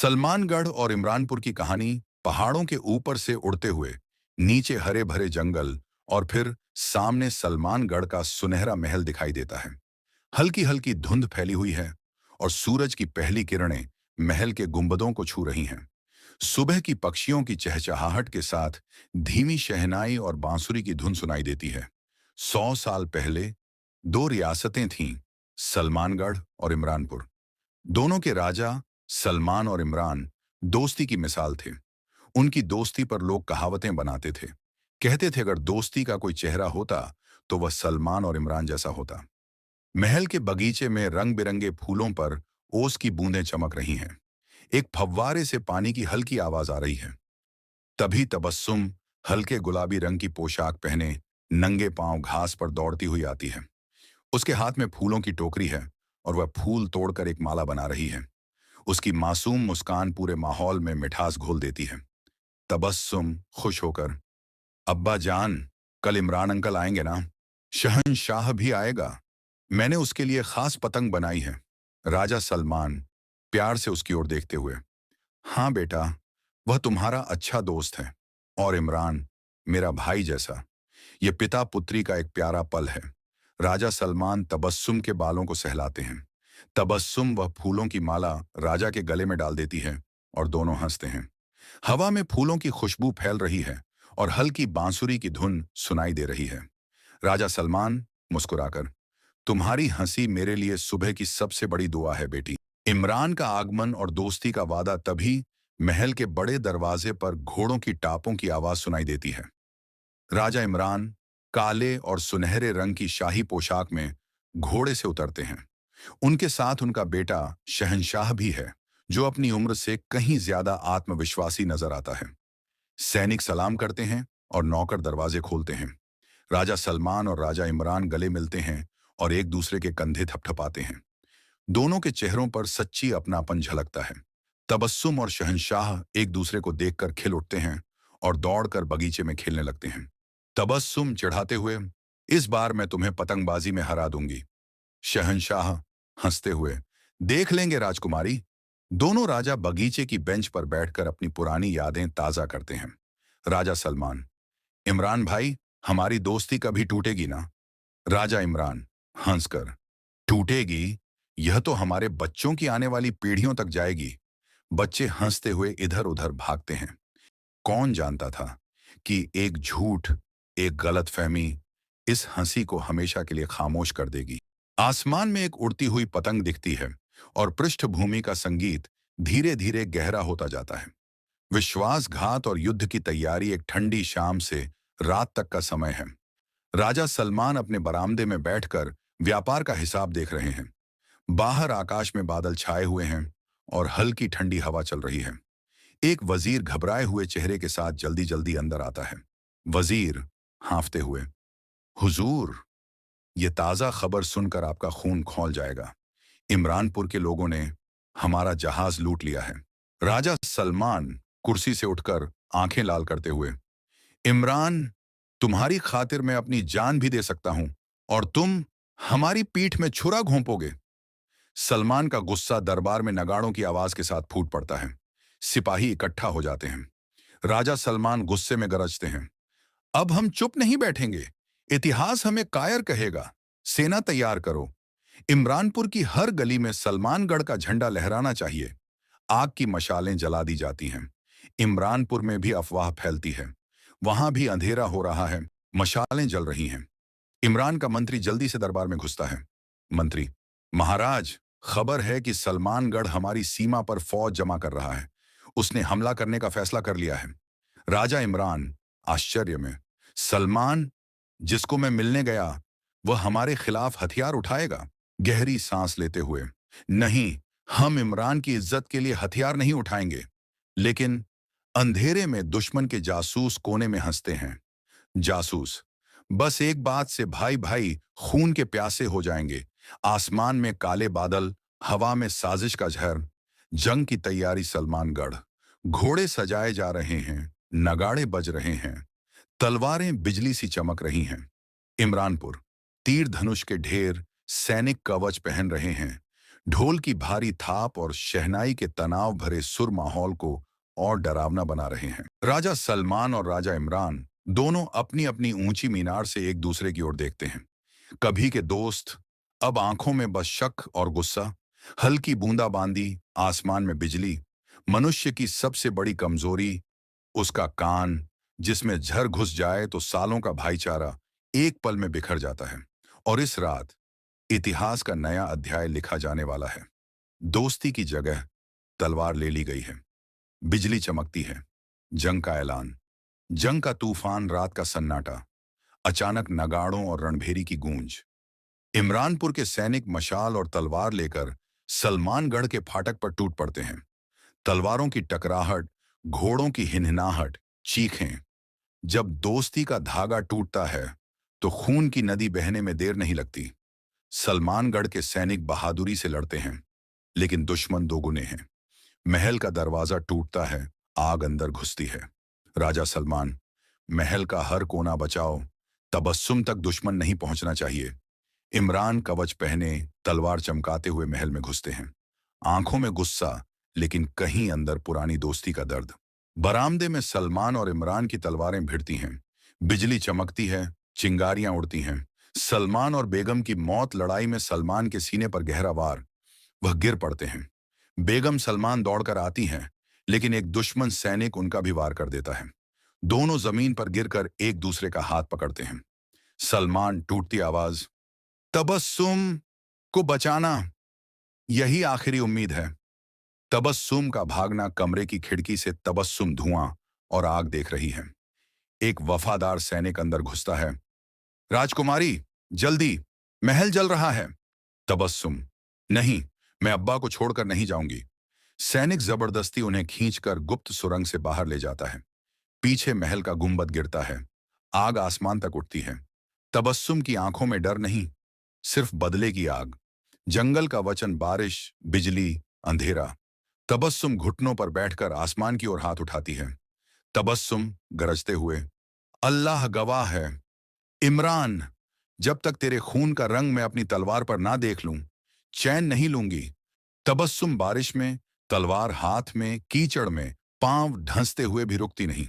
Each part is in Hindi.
सलमानगढ़ और इमरानपुर की कहानी पहाड़ों के ऊपर से उड़ते हुए नीचे हरे भरे जंगल और फिर सामने सलमानगढ़ का सुनहरा महल दिखाई देता है। हल्की हल्की धुंध फैली हुई है और सूरज की पहली किरणें महल के गुंबदों को छू रही हैं। सुबह की पक्षियों की चहचहाहट के साथ धीमी शहनाई और बांसुरी की धुन सुनाई देती है। 100 साल पहले दो रियासतें थीं, सलमानगढ़ और इमरानपुर। दोनों के राजा सलमान और इमरान दोस्ती की मिसाल थे। उनकी दोस्ती पर लोग कहावतें बनाते थे। कहते थे अगर दोस्ती का कोई चेहरा होता तो वह सलमान और इमरान जैसा होता। महल के बगीचे में रंग बिरंगे फूलों पर ओस की बूंदें चमक रही हैं। एक फव्वारे से पानी की हल्की आवाज आ रही है। तभी तबस्सुम हल्के गुलाबी रंग की पोशाक पहने नंगे पांव घास पर दौड़ती हुई आती है। उसके हाथ में फूलों की टोकरी है और वह फूल तोड़कर एक माला बना रही है। उसकी मासूम मुस्कान पूरे माहौल में मिठास घोल देती है। तबस्सुम खुश होकर, अब्बा जान, कल इमरान अंकल आएंगे ना? शहंशाह भी आएगा। मैंने उसके लिए खास पतंग बनाई है। राजा सलमान प्यार से उसकी ओर देखते हुए, हाँ बेटा, वह तुम्हारा अच्छा दोस्त है। और इमरान मेरा भाई जैसा। यह पिता पुत्री का एक प्यारा पल है। राजा सलमान तबस्सुम के बालों को सहलाते हैं। तबस्सुम वह फूलों की माला राजा के गले में डाल देती है और दोनों हंसते हैं। हवा में फूलों की खुशबू फैल रही है और हल्की बांसुरी की धुन सुनाई दे रही है। राजा सलमान मुस्कुराकर, तुम्हारी हंसी मेरे लिए सुबह की सबसे बड़ी दुआ है बेटी। इमरान का आगमन और दोस्ती का वादा तभी महल के बड़े दरवाजे पर घोड़ों की टापों की आवाज सुनाई देती है। राजा इमरान काले और सुनहरे रंग की शाही पोशाक में घोड़े से उतरते हैं। उनके साथ उनका बेटा शहंशाह भी है, जो अपनी उम्र से कहीं ज्यादा आत्मविश्वासी नजर आता है। सैनिक सलाम करते हैं और नौकर दरवाजे खोलते हैं। राजा सलमान और राजा इमरान गले मिलते हैं और एक दूसरे के कंधे थपथपाते हैं। दोनों के चेहरों पर सच्ची अपनापन झलकता है। तबस्सुम और शहंशाह एक दूसरे को देखकर खिल उठते हैं और दौड़कर बगीचे में खेलने लगते हैं। तबस्सुम चिढ़ाते हुए, इस बार मैं तुम्हें पतंगबाजी में हरा दूंगी। शहंशाह हंसते हुए, देख लेंगे राजकुमारी। दोनों राजा बगीचे की बेंच पर बैठकर अपनी पुरानी यादें ताजा करते हैं। राजा सलमान, इमरान भाई, हमारी दोस्ती कभी टूटेगी ना? राजा इमरान हंसकर, टूटेगी? यह तो हमारे बच्चों की आने वाली पीढ़ियों तक जाएगी। बच्चे हंसते हुए इधर उधर भागते हैं। कौन जानता था कि एक झूठ, एक गलतफहमी इस हंसी को हमेशा के लिए खामोश कर देगी। आसमान में एक उड़ती हुई पतंग दिखती है और पृष्ठभूमि का संगीत धीरे धीरे गहरा होता जाता है। विश्वासघात और युद्ध की तैयारी। एक ठंडी शाम से रात तक का समय है। राजा सलमान अपने बरामदे में बैठकर व्यापार का हिसाब देख रहे हैं। बाहर आकाश में बादल छाए हुए हैं और हल्की ठंडी हवा चल रही है। एक वजीर घबराए हुए चेहरे के साथ जल्दी जल्दी अंदर आता है। वजीर हांफते हुए, हुजूर, ये ताजा खबर सुनकर आपका खून खौल जाएगा। इमरानपुर के लोगों ने हमारा जहाज लूट लिया है। राजा सलमान कुर्सी से उठकर आंखें लाल करते हुए, इमरान, तुम्हारी खातिर मैं अपनी जान भी दे सकता हूं और तुम हमारी पीठ में छुरा घोंपोगे। सलमान का गुस्सा दरबार में नगाड़ों की आवाज के साथ फूट पड़ता है। सिपाही इकट्ठा हो जाते हैं। राजा सलमान गुस्से में गरजते हैं, अब हम चुप नहीं बैठेंगे। इतिहास हमें कायर कहेगा। सेना तैयार करो। इमरानपुर की हर गली में सलमानगढ़ का झंडा लहराना चाहिए। आग की मशालें जला दी जाती हैं। इमरानपुर में भी अफवाह फैलती है। वहां भी अंधेरा हो रहा है, मशालें जल रही हैं। इमरान का मंत्री जल्दी से दरबार में घुसता है। मंत्री, महाराज, खबर है कि सलमानगढ़ हमारी सीमा पर फौज जमा कर रहा है। उसने हमला करने का फैसला कर लिया है। राजा इमरान आश्चर्य में, सलमान, जिसको मैं मिलने गया, वह हमारे खिलाफ हथियार उठाएगा? गहरी सांस लेते हुए, नहीं, हम इमरान की इज्जत के लिए हथियार नहीं उठाएंगे। लेकिन अंधेरे में दुश्मन के जासूस कोने में हंसते हैं। जासूस, बस एक बात से भाई भाई खून के प्यासे हो जाएंगे। आसमान में काले बादल, हवा में साजिश का झर, जंग की तैयारी। सलमानगढ़, घोड़े सजाए जा रहे हैं, नगाड़े बज रहे हैं, तलवारें बिजली सी चमक रही हैं। इमरानपुर, तीर धनुष के ढेर, सैनिक कवच पहन रहे हैं। ढोल की भारी थाप और शहनाई के तनाव भरे सुर माहौल को और डरावना बना रहे हैं। राजा सलमान और राजा इमरान दोनों अपनी अपनी ऊंची मीनार से एक दूसरे की ओर देखते हैं। कभी के दोस्त, अब आंखों में बस शक और गुस्सा। हल्की बूंदाबांदी, आसमान में बिजली। मनुष्य की सबसे बड़ी कमजोरी, उसका कान, जिसमें झर घुस जाए तो सालों का भाईचारा एक पल में बिखर जाता है। और इस रात इतिहास का नया अध्याय लिखा जाने वाला है। दोस्ती की जगह तलवार ले ली गई है। बिजली चमकती है। जंग का ऐलान। जंग का तूफान, रात का सन्नाटा। अचानक नगाड़ों और रणभेरी की गूंज। इमरानपुर के सैनिक मशाल और तलवार लेकर सलमानगढ़ के फाटक पर टूट पड़ते हैं। तलवारों की टकराहट, घोड़ों की हिनहिनाहट, चीखें। जब दोस्ती का धागा टूटता है तो खून की नदी बहने में देर नहीं लगती। सलमानगढ़ के सैनिक बहादुरी से लड़ते हैं, लेकिन दुश्मन दोगुने हैं। महल का दरवाजा टूटता है, आग अंदर घुसती है। राजा सलमान, महल का हर कोना बचाओ, तबस्सुम तक दुश्मन नहीं पहुंचना चाहिए। इमरान कवच पहने, तलवार चमकाते हुए महल में घुसते हैं। आंखों में गुस्सा, लेकिन कहीं अंदर पुरानी दोस्ती का दर्द। बरामदे में सलमान और इमरान की तलवारें भिड़ती हैं। बिजली चमकती है, चिंगारियां उड़ती हैं। सलमान और बेगम की मौत लड़ाई में सलमान के सीने पर गहरा वार। वह गिर पड़ते हैं। बेगम सलमान दौड़कर आती हैं, लेकिन एक दुश्मन सैनिक उनका भी वार कर देता है। दोनों जमीन पर गिरकर एक दूसरे का हाथ पकड़ते हैं। सलमान टूटती आवाज, तबस्सुम को बचाना, यही आखिरी उम्मीद है। तबस्सुम का भागना, कमरे की खिड़की से तबस्सुम धुआं और आग देख रही है। एक वफादार सैनिक अंदर घुसता है। राजकुमारी, जल्दी, महल जल रहा है। तबस्सुम, नहीं, मैं अब्बा को छोड़कर नहीं जाऊंगी। सैनिक जबरदस्ती उन्हें खींचकर गुप्त सुरंग से बाहर ले जाता है। पीछे महल का गुंबद गिरता है। आग आसमान तक उठती है। तबस्सुम की आंखों में डर नहीं, सिर्फ बदले की आग। जंगल का वचन, बारिश, बिजली, अंधेरा। तबस्सुम घुटनों पर बैठकर आसमान की ओर हाथ उठाती है। तबस्सुम गरजते हुए, अल्लाह गवाह है, इमरान, जब तक तेरे खून का रंग मैं अपनी तलवार पर ना देख लूं, चैन नहीं लूंगी। तबस्सुम बारिश में, तलवार हाथ में, कीचड़ में, पांव ढंसते हुए भी रुकती नहीं।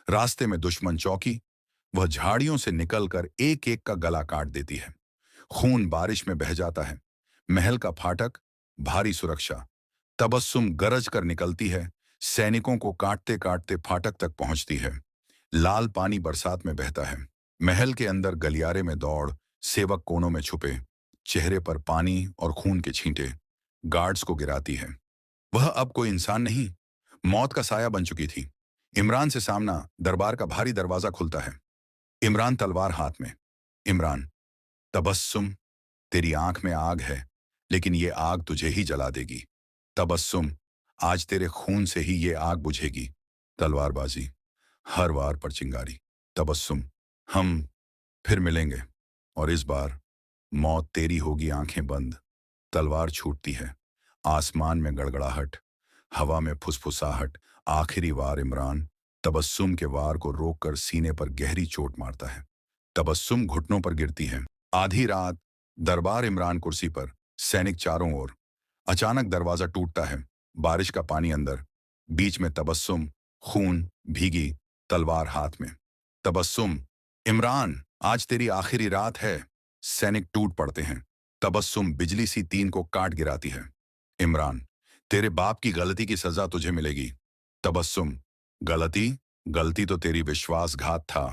रास्ते में दुश्मन चौकी, वह झाड़ियों से निकलकर एक एक का गला काट देती है। खून बारिश में बह जाता है। महल का फाटक, भारी सुरक्षा। तबस्सुम गरज कर निकलती है, सैनिकों को काटते काटते फाटक तक पहुंचती है। लाल पानी बरसात में बहता है। महल के अंदर गलियारे में दौड़, सेवक कोनों में छुपे, चेहरे पर पानी और खून के छींटे। गार्ड्स को गिराती है। वह अब कोई इंसान नहीं, मौत का साया बन चुकी थी। इमरान से सामना, दरबार का भारी दरवाजा खुलता है। इमरान तलवार हाथ में। इमरान, तबस्सुम, तेरी आंख में आग है, लेकिन ये आग तुझे ही जला देगी। तबस्सुम, आज तेरे खून से ही ये आग बुझेगी। तलवारबाजी, हर वार पर चिंगारी। तबस्सुम, हम फिर मिलेंगे, और इस बार मौत तेरी होगी आंखें बंद। तलवार छूटती है। आसमान में गड़गड़ाहट, हवा में फुसफुसाहट। आखिरी वार। इमरान तबस्सुम के वार को रोककर सीने पर गहरी चोट मारता है। तबस्सुम घुटनों पर गिरती है। आधी रात, दरबार, इमरान कुर्सी पर, सैनिक चारों ओर। अचानक दरवाजा टूटता है। बारिश का पानी अंदर। बीच में तबस्सुम, खून, भीगी, तलवार हाथ में। तबस्सुम, इमरान, आज तेरी आखिरी रात है। सैनिक टूट पड़ते हैं। तबस्सुम बिजली सी तीन को काट गिराती है। इमरान, तेरे बाप की गलती की सजा तुझे मिलेगी। तबस्सुम, गलती? गलती तो तेरी विश्वासघात था।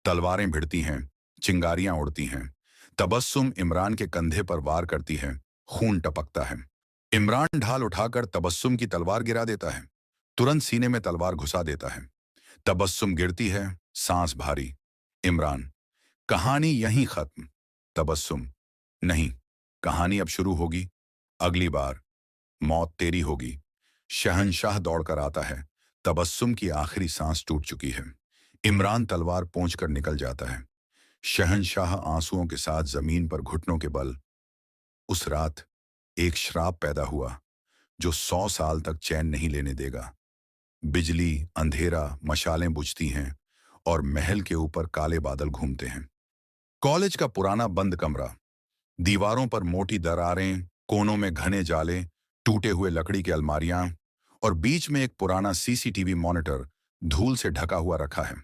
तलवारें भिड़ती हैं, चिंगारियां उड़ती हैं। तबस्सुम इमरान के कंधे पर वार करती है। खून टपकता है। इमरान ढाल उठाकर तबस्सुम की तलवार गिरा देता है। तुरंत सीने में तलवार घुसा देता है। तबस्सुम गिरती है, सांस भारी। इमरान, कहानी यहीं खत्म। तबस्सुम, नहीं, कहानी अब शुरू होगी। अगली बार मौत तेरी होगी। शहंशाह दौड़कर आता है। तबस्सुम की आखिरी सांस टूट चुकी है। इमरान तलवार पोंछकर निकल जाता है। शहंशाह आंसुओं के साथ जमीन पर घुटनों के बल। उस रात एक श्राप पैदा हुआ जो 100 साल तक चैन नहीं लेने देगा। बिजली, अंधेरा, मशालें बुझती हैं और महल के ऊपर काले बादल घूमते हैं। कॉलेज का पुराना बंद कमरा, दीवारों पर मोटी दरारें, कोनों में घने जाले, टूटे हुए लकड़ी की अलमारियां और बीच में एक पुराना सीसीटीवी मॉनिटर धूल से ढका हुआ रखा है।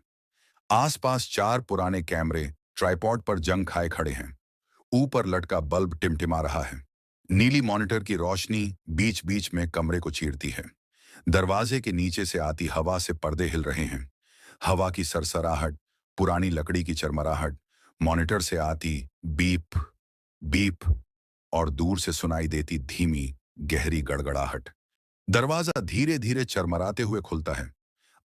आसपास 4 पुराने कैमरे ट्राइपॉड पर जंग खाए खड़े हैं। ऊपर लटका बल्ब टिमटिमा रहा है। नीली मॉनिटर की रोशनी बीच बीच में कमरे को चीरती है। दरवाजे के नीचे से आती हवा से पर्दे हिल रहे हैं। हवा की सरसराहट, पुरानी लकड़ी की चरमराहट, मॉनिटर से आती बीप बीप और दूर से सुनाई देती धीमी गहरी गड़गड़ाहट। दरवाजा धीरे धीरे चरमराते हुए खुलता है।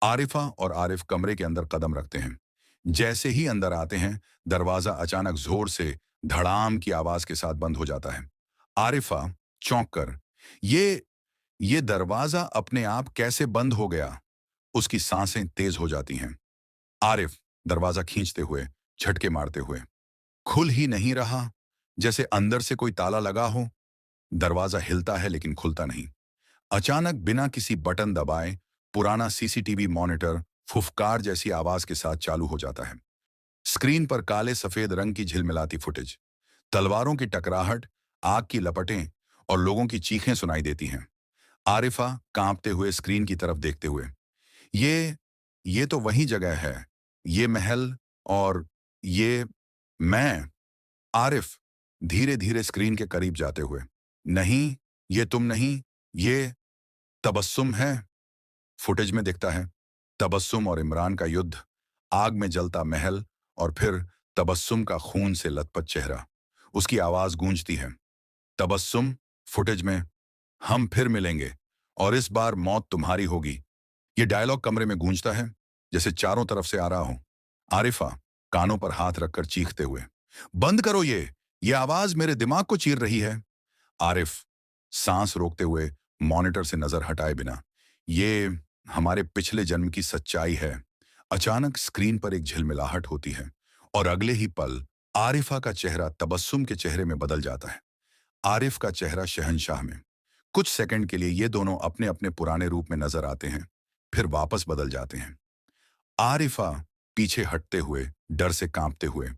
आरिफा और आरिफ कमरे के अंदर कदम रखते हैं। जैसे ही अंदर आते हैं, दरवाजा अचानक जोर से धड़ाम की आवाज के साथ बंद हो जाता है। आरिफा चौंक कर, ये ये दरवाजा अपने आप कैसे बंद हो गया? उसकी सांसें तेज हो जाती हैं। आरिफ दरवाजा खींचते हुए, झटके मारते हुए, खुल ही नहीं रहा, जैसे अंदर से कोई ताला लगा हो। दरवाजा हिलता है लेकिन खुलता नहीं। अचानक बिना किसी बटन दबाए पुराना सीसीटीवी मॉनिटर फुफकार जैसी आवाज के साथ चालू हो जाता है। स्क्रीन पर काले सफेद रंग की झिलमिलाती फुटेज, तलवारों की टकराहट, आग की लपटें और लोगों की चीखें सुनाई देती हैं। आरिफा कांपते हुए स्क्रीन की तरफ देखते हुए, ये ये तो वही जगह है, ये महल और ये मैं। आरिफ धीरे धीरे स्क्रीन के करीब जाते हुए, नहीं, ये तुम नहीं, ये तबस्सुम है। फुटेज में दिखता है तबस्सुम और इमरान का युद्ध, आग में जलता महल और फिर तबस्सुम का खून से लथपथ चेहरा। उसकी आवाज गूंजती है, तबस्सुम, फुटेज में, हम फिर मिलेंगे और इस बार मौत तुम्हारी होगी। ये डायलॉग कमरे में गूंजता है जैसे चारों तरफ से आ रहा हो। आरिफा कानों पर हाथ रखकर चीखते हुए, बंद करो ये आवाज मेरे दिमाग को चीर रही है। आरिफ सांस रोकते हुए मॉनिटर से नजर हटाए बिना, ये हमारे पिछले जन्म की सच्चाई है। अचानक स्क्रीन पर एक झिलमिलाहट होती है और अगले ही पल आरिफा का चेहरा तबस्सुम के चेहरे में बदल जाता है। आरिफ का चेहरा शहंशाह में। कुछ सेकंड के लिए ये दोनों अपने अपने पुराने रूप में नजर आते हैं, फिर वापस बदल जाते हैं। आरिफा पीछे हटते हुए, डर से कांपते हुए,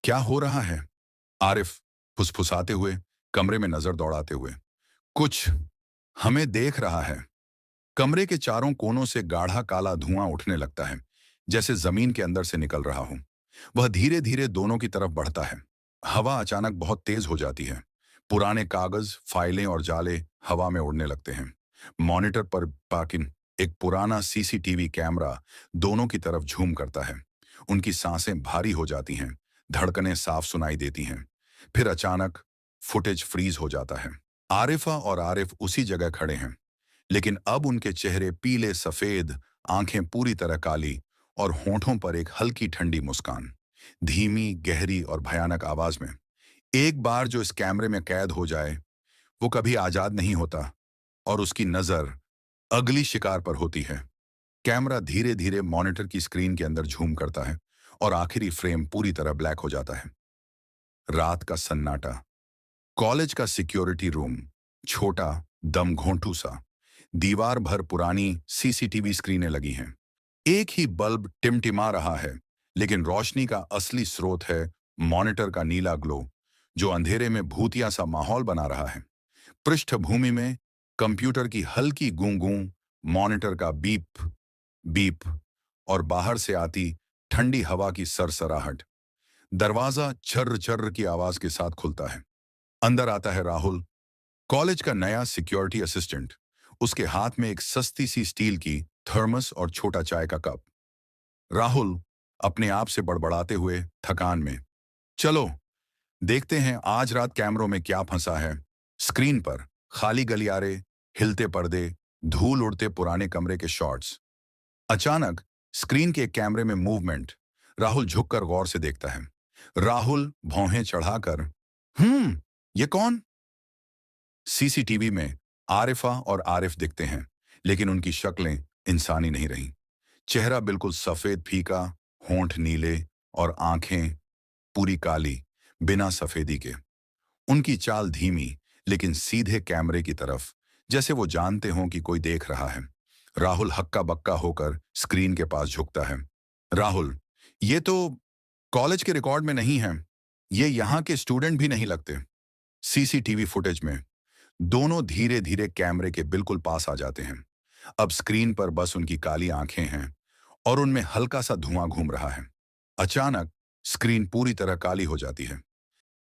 क्या हो रहा है? आरिफ फुसफुसाते हुए, कमरे में नजर दौड़ाते हुए, कुछ हमें देख रहा है। कमरे के चारों कोनों से गाढ़ा काला धुआं उठने लगता है, जैसे जमीन के अंदर से निकल रहा हो। वह धीरे धीरे दोनों की तरफ बढ़ता है। हवा अचानक बहुत तेज हो जाती है। पुराने कागज, फाइलें और जाले हवा में उड़ने लगते हैं। मॉनिटर पर पाकिन एक पुराना सीसीटीवी कैमरा दोनों की तरफ झूम करता है। उनकी सांसें भारी हो जाती हैं, धड़कनें साफ सुनाई देती हैं। फिर अचानक फुटेज फ्रीज हो जाता है। आरिफा और आरिफ उसी जगह खड़े हैं, लेकिन अब उनके चेहरे पीले सफेद, आंखें पूरी तरह काली और होंठों पर एक हल्की ठंडी मुस्कान। धीमी, गहरी और भयानक आवाज में, एक बार जो इस कैमरे में कैद हो जाए, वो कभी आजाद नहीं होता। और उसकी नजर अगली शिकार पर होती है। कैमरा धीरे धीरे मॉनिटर की स्क्रीन के अंदर झूम करता है और आखिरी फ्रेम पूरी तरह ब्लैक हो जाता है। रात का सन्नाटा, कॉलेज का सिक्योरिटी रूम, छोटा, दम घोंटू सा। दीवार भर पुरानी सीसीटीवी स्क्रीनें लगी हैं। एक ही बल्ब टिमटिमा रहा है, लेकिन रोशनी का असली स्रोत है मॉनिटर का नीला ग्लो, जो अंधेरे में भूतिया सा माहौल बना रहा है। पृष्ठभूमि में कंप्यूटर की हल्की गूं गूं, मॉनिटर का बीप बीप और बाहर से आती ठंडी हवा की सरसराहट। दरवाजा छर्र छर्र की आवाज के साथ खुलता है। अंदर आता है राहुल, कॉलेज का नया सिक्योरिटी असिस्टेंट। उसके हाथ में एक सस्ती सी स्टील की थर्मस और छोटा चाय का कप। राहुल अपने आप से बड़बड़ाते हुए थकान में, चलो देखते हैं आज रात कैमरों में क्या फंसा है। स्क्रीन पर खाली गलियारे, हिलते पर्दे, धूल उड़ते पुराने कमरे के शॉट्स। अचानक स्क्रीन के एक कैमरे में मूवमेंट। राहुल झुककर गौर से देखता है। राहुल भौहें चढ़ाकर, ये कौन? सीसीटीवी में आरिफा और आरिफ दिखते हैं, लेकिन उनकी शक्लें इंसानी नहीं रहीं। चेहरा बिल्कुल सफेद फीका, होंठ नीले और आंखें पूरी काली, बिना सफेदी के। उनकी चाल धीमी लेकिन सीधे कैमरे की तरफ, जैसे वो जानते हों कि कोई देख रहा है। राहुल हक्का बक्का होकर स्क्रीन के पास झुकता है। राहुल, ये तो कॉलेज के रिकॉर्ड में नहीं है, ये यहाँ के स्टूडेंट भी नहीं लगते। सीसीटीवी फुटेज में दोनों धीरे धीरे कैमरे के बिल्कुल पास आ जाते हैं। अब स्क्रीन पर बस उनकी काली आंखें हैं और उनमें हल्का सा धुआं घूम रहा है। अचानक स्क्रीन पूरी तरह काली हो जाती है।